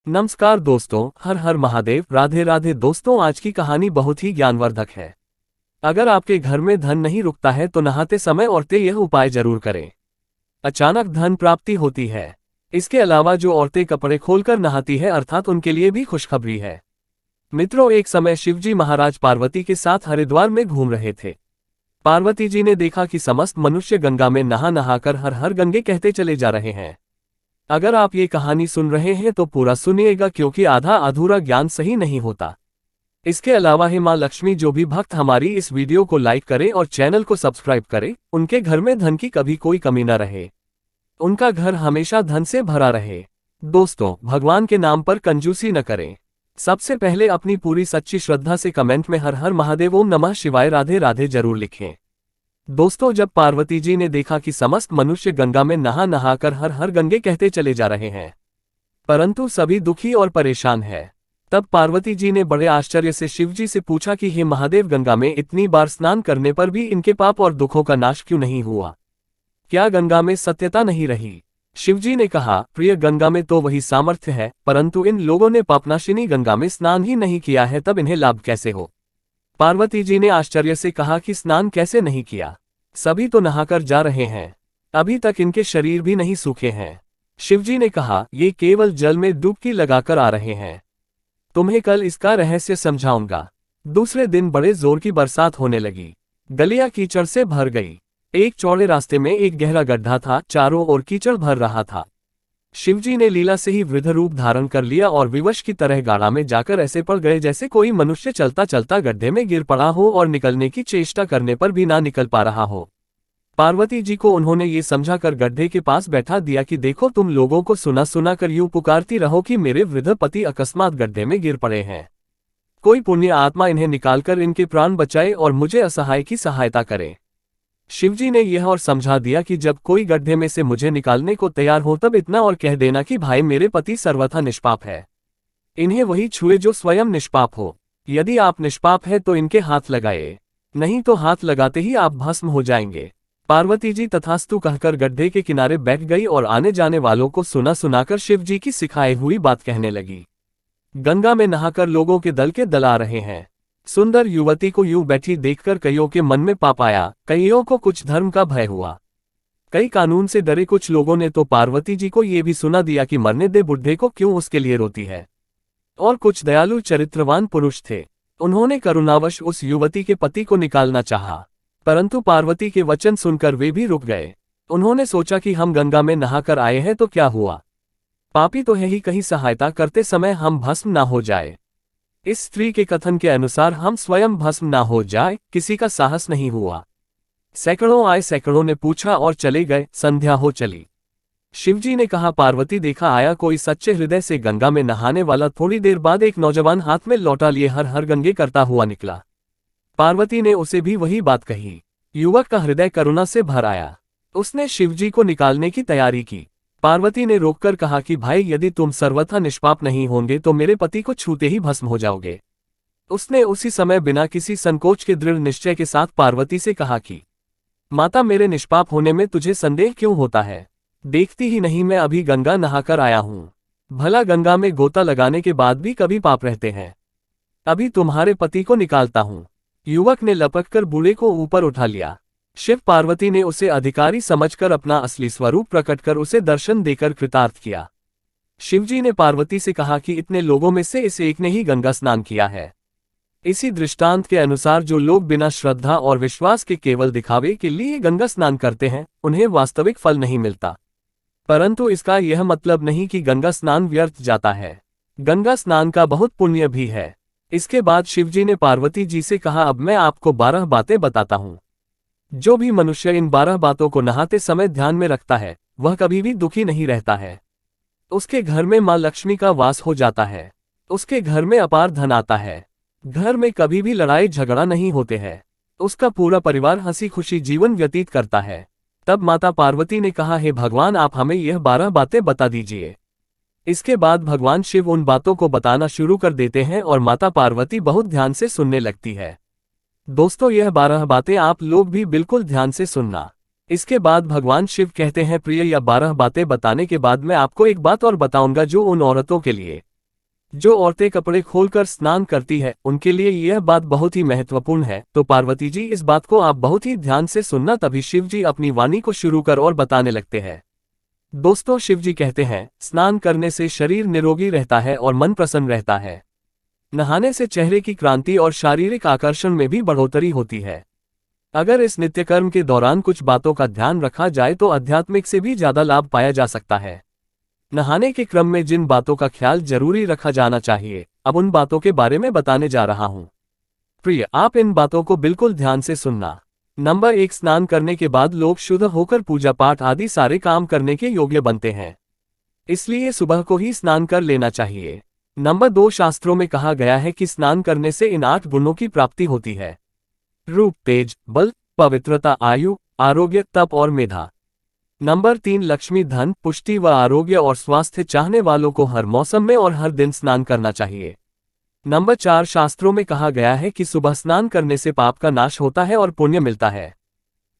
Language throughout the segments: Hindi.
नमस्कार दोस्तों, हर हर महादेव, राधे राधे। दोस्तों, आज की कहानी बहुत ही ज्ञानवर्धक है। अगर आपके घर में धन नहीं रुकता है तो नहाते समय औरतें यह उपाय जरूर करें। अचानक धन प्राप्ति होती है। इसके अलावा जो औरतें कपड़े खोलकर नहाती है अर्थात उनके लिए भी खुशखबरी है। मित्रों, एक समय शिवजी महाराज पार्वती के साथ हरिद्वार में घूम रहे थे। पार्वती जी ने देखा कि समस्त मनुष्य गंगा में नहा नहाकर हर हर गंगे कहते चले जा रहे हैं। अगर आप ये कहानी सुन रहे हैं तो पूरा सुनिएगा, क्योंकि आधा अधूरा ज्ञान सही नहीं होता। इसके अलावा हे माँ लक्ष्मी, जो भी भक्त हमारी इस वीडियो को लाइक करें और चैनल को सब्सक्राइब करें, उनके घर में धन की कभी कोई कमी न रहे, उनका घर हमेशा धन से भरा रहे। दोस्तों, भगवान के नाम पर कंजूसी न करें। सबसे पहले अपनी पूरी सच्ची श्रद्धा से कमेंट में हर हर महादेव, ओम नमः शिवाय, राधे राधे जरूर लिखें। दोस्तों, जब पार्वती जी ने देखा कि समस्त मनुष्य गंगा में नहा नहाकर हर हर गंगे कहते चले जा रहे हैं, परंतु सभी दुखी और परेशान हैं, तब पार्वती जी ने बड़े आश्चर्य से शिवजी से पूछा कि हे महादेव, गंगा में इतनी बार स्नान करने पर भी इनके पाप और दुखों का नाश क्यों नहीं हुआ? क्या गंगा में सत्यता नहीं रही? शिवजी ने कहा, प्रिय, गंगा में तो वही सामर्थ्य है, परंतु इन लोगों ने पापनाशिनी गंगा में स्नान ही नहीं किया है, तब इन्हें लाभ कैसे हो? पार्वती जी ने आश्चर्य से कहा कि स्नान कैसे नहीं किया? सभी तो नहाकर जा रहे हैं, अभी तक इनके शरीर भी नहीं सूखे हैं। शिवजी ने कहा, ये केवल जल में डुबकी लगाकर आ रहे हैं, तुम्हें कल इसका रहस्य समझाऊंगा। दूसरे दिन बड़े जोर की बरसात होने लगी। गलियां कीचड़ से भर गई। एक चौड़े रास्ते में एक गहरा गड्ढा था, चारों ओर कीचड़ भर रहा था। शिवजी ने लीला से ही वृद्ध रूप धारण कर लिया और विवश की तरह गाढ़ा में जाकर ऐसे पड़ गए जैसे कोई मनुष्य चलता चलता गड्ढे में गिर पड़ा हो और निकलने की चेष्टा करने पर भी ना निकल पा रहा हो। पार्वती जी को उन्होंने ये समझाकर गड्ढे के पास बैठा दिया कि देखो, तुम लोगों को सुना सुना कर यूं पुकारती रहो कि मेरे वृद्ध पति अकस्मात गड्ढे में गिर पड़े हैं। कोई पुण्य आत्मा इन्हें निकालकर इनके प्राण बचाए और मुझे असहाय की सहायता करे। शिवजी ने यह और समझा दिया कि जब कोई गड्ढे में से मुझे निकालने को तैयार हो तब इतना और कह देना कि भाई, मेरे पति सर्वथा निष्पाप है, इन्हें वही छुए जो स्वयं निष्पाप हो। यदि आप निष्पाप है तो इनके हाथ लगाए, नहीं तो हाथ लगाते ही आप भस्म हो जाएंगे। पार्वती जी तथास्तु कहकर गड्ढे के किनारे बैठ गई और आने जाने वालों को सुना सुनाकर शिवजी की सिखाई हुई बात कहने लगी। गंगा में नहाकर लोगों के दल के दल आ रहे हैं। सुंदर युवती को यूं बैठी देखकर कईयों के मन में पाप आया, कईयों को कुछ धर्म का भय हुआ, कई कानून से डरे। कुछ लोगों ने तो पार्वती जी को ये भी सुना दिया कि मरने दे बुढ़े को, क्यों उसके लिए रोती है। और कुछ दयालु चरित्रवान पुरुष थे, उन्होंने करुणावश उस युवती के पति को निकालना चाहा, परंतु पार्वती के वचन सुनकर वे भी रुक गए। उन्होंने सोचा कि हम गंगा में नहाकर आए हैं तो क्या हुआ, पापी तो है ही, कहीं सहायता करते समय हम भस्म ना हो जाए। इस स्त्री के कथन के अनुसार हम स्वयं भस्म ना हो जाए, किसी का साहस नहीं हुआ। सैकड़ों आए, सैकड़ों ने पूछा और चले गए। संध्या हो चली। शिवजी ने कहा, पार्वती, देखा आया कोई सच्चे हृदय से गंगा में नहाने वाला। थोड़ी देर बाद एक नौजवान हाथ में लौटा लिए हर हर गंगे करता हुआ निकला। पार्वती ने उसे भी वही बात कही। युवक का हृदय करुणा से भर आया, उसने शिवजी को निकालने की तैयारी की। पार्वती ने रोककर कहा कि भाई, यदि तुम सर्वथा निष्पाप नहीं होंगे तो मेरे पति को छूते ही भस्म हो जाओगे। उसने उसी समय बिना किसी संकोच के दृढ़ निश्चय के साथ पार्वती से कहा कि माता, मेरे निष्पाप होने में तुझे संदेह क्यों होता है? देखती ही नहीं, मैं अभी गंगा नहाकर आया हूं। भला गंगा में गोता लगाने के बाद भी कभी पाप रहते हैं? अभी तुम्हारे पति को निकालता हूं। युवक ने लपककर बूढ़े को ऊपर उठा लिया। शिव पार्वती ने उसे अधिकारी समझकर अपना असली स्वरूप प्रकट कर उसे दर्शन देकर कृतार्थ किया। शिवजी ने पार्वती से कहा कि इतने लोगों में से इस एक ने ही गंगा स्नान किया है। इसी दृष्टांत के अनुसार जो लोग बिना श्रद्धा और विश्वास के केवल दिखावे के लिए गंगा स्नान करते हैं, उन्हें वास्तविक फल नहीं मिलता। परंतु इसका यह मतलब नहीं कि गंगा स्नान व्यर्थ जाता है। गंगा स्नान का बहुत पुण्य भी है। इसके बाद शिवजी ने पार्वती जी से कहा, अब मैं आपको 12 बातें बताता हूं। जो भी मनुष्य इन 12 बातों को नहाते समय ध्यान में रखता है, वह कभी भी दुखी नहीं रहता है। उसके घर में मां लक्ष्मी का वास हो जाता है। उसके घर में अपार धन आता है। घर में कभी भी लड़ाई झगड़ा नहीं होते हैं। उसका पूरा परिवार हंसी खुशी जीवन व्यतीत करता है। तब माता पार्वती ने कहा, हे भगवान, आप हमें यह 12 बातें बता दीजिए। इसके बाद भगवान शिव उन बातों को बताना शुरू कर देते हैं और माता पार्वती बहुत ध्यान से सुनने लगती है। दोस्तों, यह 12 बातें आप लोग भी बिल्कुल ध्यान से सुनना। इसके बाद भगवान शिव कहते हैं, प्रिय, यह 12 बातें बताने के बाद मैं आपको एक बात और बताऊंगा जो उन औरतों के लिए जो औरतें कपड़े खोलकर स्नान करती है उनके लिए यह बात बहुत ही महत्वपूर्ण है, तो पार्वती जी इस बात को आप बहुत ही ध्यान से सुनना। तभी शिव जी अपनी वाणी को शुरू कर और बताने लगते हैं। दोस्तों, शिव जी कहते हैं, स्नान करने से शरीर निरोगी रहता है और मन प्रसन्न रहता है। नहाने से चेहरे की क्रांति और शारीरिक आकर्षण में भी बढ़ोतरी होती है। अगर इस नित्य कर्म के दौरान कुछ बातों का ध्यान रखा जाए तो आध्यात्मिक से भी ज्यादा लाभ पाया जा सकता है। नहाने के क्रम में जिन बातों का ख्याल जरूरी रखा जाना चाहिए, अब उन बातों के बारे में बताने जा रहा हूं। प्रिय, आप इन बातों को बिल्कुल ध्यान से सुनना। नंबर 1, स्नान करने के बाद लोग शुद्ध होकर पूजा पाठ आदि सारे काम करने के योग्य बनते हैं, इसलिए सुबह को ही स्नान कर लेना चाहिए। नंबर 2, शास्त्रों में कहा गया है कि स्नान करने से इन 8 गुणों की प्राप्ति होती है: रूप, तेज, बल, पवित्रता, आयु, आरोग्य, तप और मेधा। नंबर 3, लक्ष्मी, धन, पुष्टि व आरोग्य और स्वास्थ्य चाहने वालों को हर मौसम में और हर दिन स्नान करना चाहिए। नंबर 4, शास्त्रों में कहा गया है कि सुबह स्नान करने से पाप का नाश होता है और पुण्य मिलता है।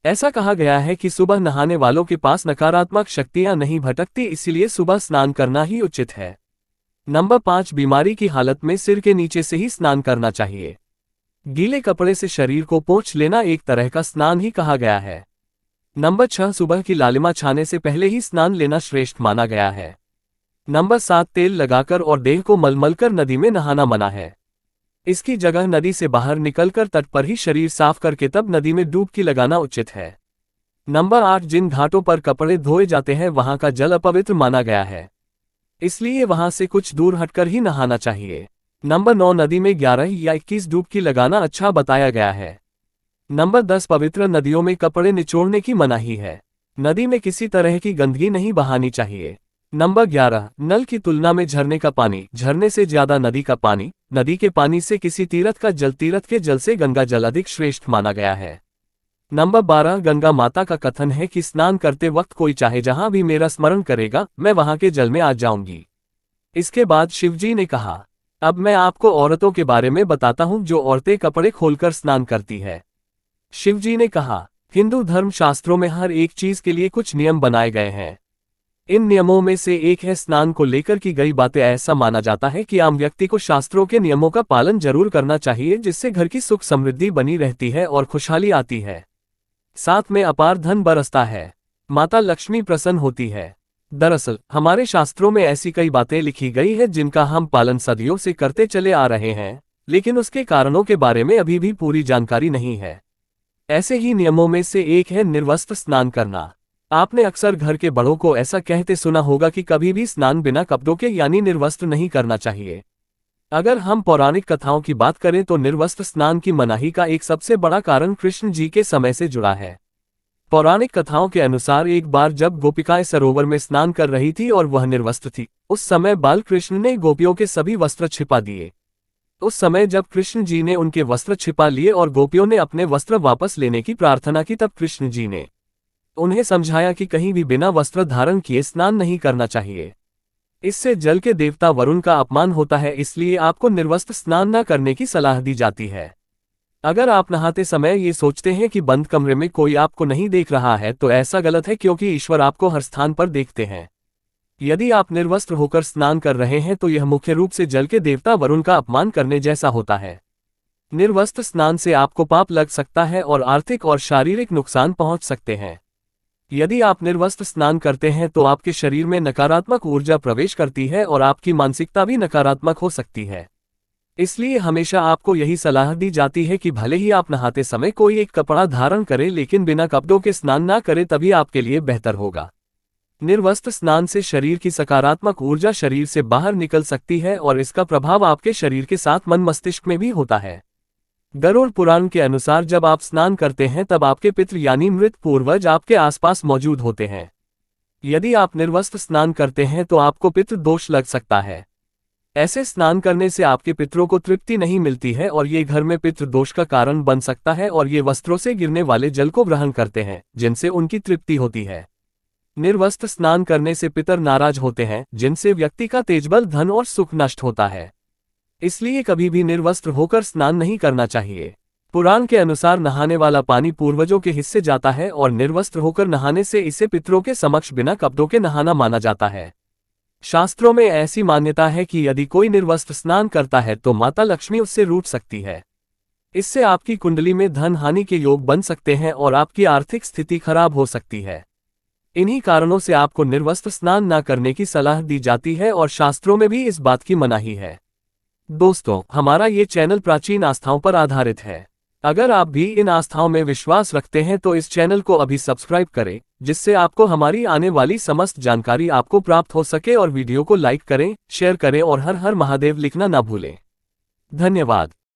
ऐसा कहा गया है कि सुबह नहाने वालों के पास नकारात्मक शक्तियां नहीं भटकती, इसीलिए सुबह स्नान करना ही उचित है। नंबर 5, बीमारी की हालत में सिर के नीचे से ही स्नान करना चाहिए। गीले कपड़े से शरीर को पोंछ लेना एक तरह का स्नान ही कहा गया है। नंबर 6, सुबह की लालिमा छाने से पहले ही स्नान लेना श्रेष्ठ माना गया है। नंबर 7, तेल लगाकर और देह को मलमल कर नदी में नहाना मना है। इसकी जगह नदी से बाहर निकलकर तट पर ही शरीर साफ करके तब नदी में डुबकी लगाना उचित है। नंबर 8, जिन घाटों पर कपड़े धोए जाते हैं वहां का जल अपवित्र माना गया है, इसलिए वहां से कुछ दूर हटकर ही नहाना चाहिए। नंबर 9, नदी में 11 या 21 डुबकी लगाना अच्छा बताया गया है। नंबर 10, पवित्र नदियों में कपड़े निचोड़ने की मनाही है। नदी में किसी तरह की गंदगी नहीं बहानी चाहिए। नंबर 11, नल की तुलना में झरने का पानी, झरने से ज्यादा नदी का पानी, नदी के पानी से किसी तीर्थ का जल, तीर्थ के जल से गंगा जल अधिक श्रेष्ठ माना गया है। नंबर 12, गंगा माता का कथन है कि स्नान करते वक्त कोई चाहे जहां भी मेरा स्मरण करेगा, मैं वहां के जल में आ जाऊंगी। इसके बाद शिवजी ने कहा, अब मैं आपको औरतों के बारे में बताता हूं जो औरतें कपड़े खोलकर स्नान करती है। शिवजी ने कहा, हिंदू धर्म शास्त्रों में हर एक चीज के लिए कुछ नियम बनाए गए हैं। इन नियमों में से एक है स्नान को लेकर की गई बातें। ऐसा माना जाता है कि आम व्यक्ति को शास्त्रों के नियमों का पालन जरूर करना चाहिए, जिससे घर की सुख समृद्धि बनी रहती है और खुशहाली आती है। साथ में अपार धन बरसता है, माता लक्ष्मी प्रसन्न होती है। दरअसल हमारे शास्त्रों में ऐसी कई बातें लिखी गई है जिनका हम पालन सदियों से करते चले आ रहे हैं, लेकिन उसके कारणों के बारे में अभी भी पूरी जानकारी नहीं है। ऐसे ही नियमों में से एक है निर्वस्त्र स्नान करना। आपने अक्सर घर के बड़ों को ऐसा कहते सुना होगा कि कभी भी स्नान बिना कपड़ों के यानी निर्वस्त्र नहीं करना चाहिए। अगर हम पौराणिक कथाओं की बात करें तो निर्वस्त्र स्नान की मनाही का एक सबसे बड़ा कारण कृष्ण जी के समय से जुड़ा है। पौराणिक कथाओं के अनुसार एक बार जब गोपिकाएं सरोवर में स्नान कर रही थी और वह निर्वस्त्र थी, उस समय बाल कृष्ण ने गोपियों के सभी वस्त्र छिपा दिए। उस समय जब कृष्ण जी ने उनके वस्त्र छिपा लिए और गोपियों ने अपने वस्त्र वापस लेने की प्रार्थना की, तब कृष्ण जी ने उन्हें समझाया कि कहीं भी बिना वस्त्र धारण किए स्नान नहीं करना चाहिए। इससे जल के देवता वरुण का अपमान होता है, इसलिए आपको निर्वस्त्र स्नान न करने की सलाह दी जाती है। अगर आप नहाते समय ये सोचते हैं कि बंद कमरे में कोई आपको नहीं देख रहा है तो ऐसा गलत है, क्योंकि ईश्वर आपको हर स्थान पर देखते हैं। यदि आप निर्वस्त्र होकर स्नान कर रहे हैं तो यह मुख्य रूप से जल के देवता वरुण का अपमान करने जैसा होता है। निर्वस्त्र स्नान से आपको पाप लग सकता है और आर्थिक और शारीरिक नुकसान पहुंच सकते हैं। यदि आप निर्वस्त्र स्नान करते हैं तो आपके शरीर में नकारात्मक ऊर्जा प्रवेश करती है और आपकी मानसिकता भी नकारात्मक हो सकती है। इसलिए हमेशा आपको यही सलाह दी जाती है कि भले ही आप नहाते समय कोई एक कपड़ा धारण करें, लेकिन बिना कपड़ों के स्नान ना करें, तभी आपके लिए बेहतर होगा। निर्वस्त्र स्नान से शरीर की सकारात्मक ऊर्जा शरीर से बाहर निकल सकती है और इसका प्रभाव आपके शरीर के साथ मन मस्तिष्क में भी होता है। गरुड़ पुराण के अनुसार जब आप स्नान करते हैं तब आपके पितृ यानी मृत पूर्वज आपके आसपास मौजूद होते हैं। यदि आप निर्वस्त्र स्नान करते हैं तो आपको पितृ दोष लग सकता है। ऐसे स्नान करने से आपके पितरों को तृप्ति नहीं मिलती है और ये घर में पितृ दोष का कारण बन सकता है और ये वस्त्रों से गिरने वाले जल को ग्रहण करते हैं, जिनसे उनकी तृप्ति होती है। निर्वस्त्र स्नान करने से पितर नाराज होते हैं, जिनसे व्यक्ति का तेजबल, धन और सुख नष्ट होता है। इसलिए कभी भी निर्वस्त्र होकर स्नान नहीं करना चाहिए। पुराण के अनुसार नहाने वाला पानी पूर्वजों के हिस्से जाता है और निर्वस्त्र होकर नहाने से इसे पितरों के समक्ष बिना कपड़ों के नहाना माना जाता है। शास्त्रों में ऐसी मान्यता है कि यदि कोई निर्वस्त्र स्नान करता है तो माता लक्ष्मी उससे रूठ सकती है। इससे आपकी कुंडली में धन हानि के योग बन सकते हैं और आपकी आर्थिक स्थिति खराब हो सकती है। इन्हीं कारणों से आपको निर्वस्त्र स्नान न करने की सलाह दी जाती है और शास्त्रों में भी इस बात की मनाही है। दोस्तों, हमारा ये चैनल प्राचीन आस्थाओं पर आधारित है। अगर आप भी इन आस्थाओं में विश्वास रखते हैं तो इस चैनल को अभी सब्सक्राइब करें, जिससे आपको हमारी आने वाली समस्त जानकारी आपको प्राप्त हो सके, और वीडियो को लाइक करें, शेयर करें और हर हर महादेव लिखना ना भूलें। धन्यवाद।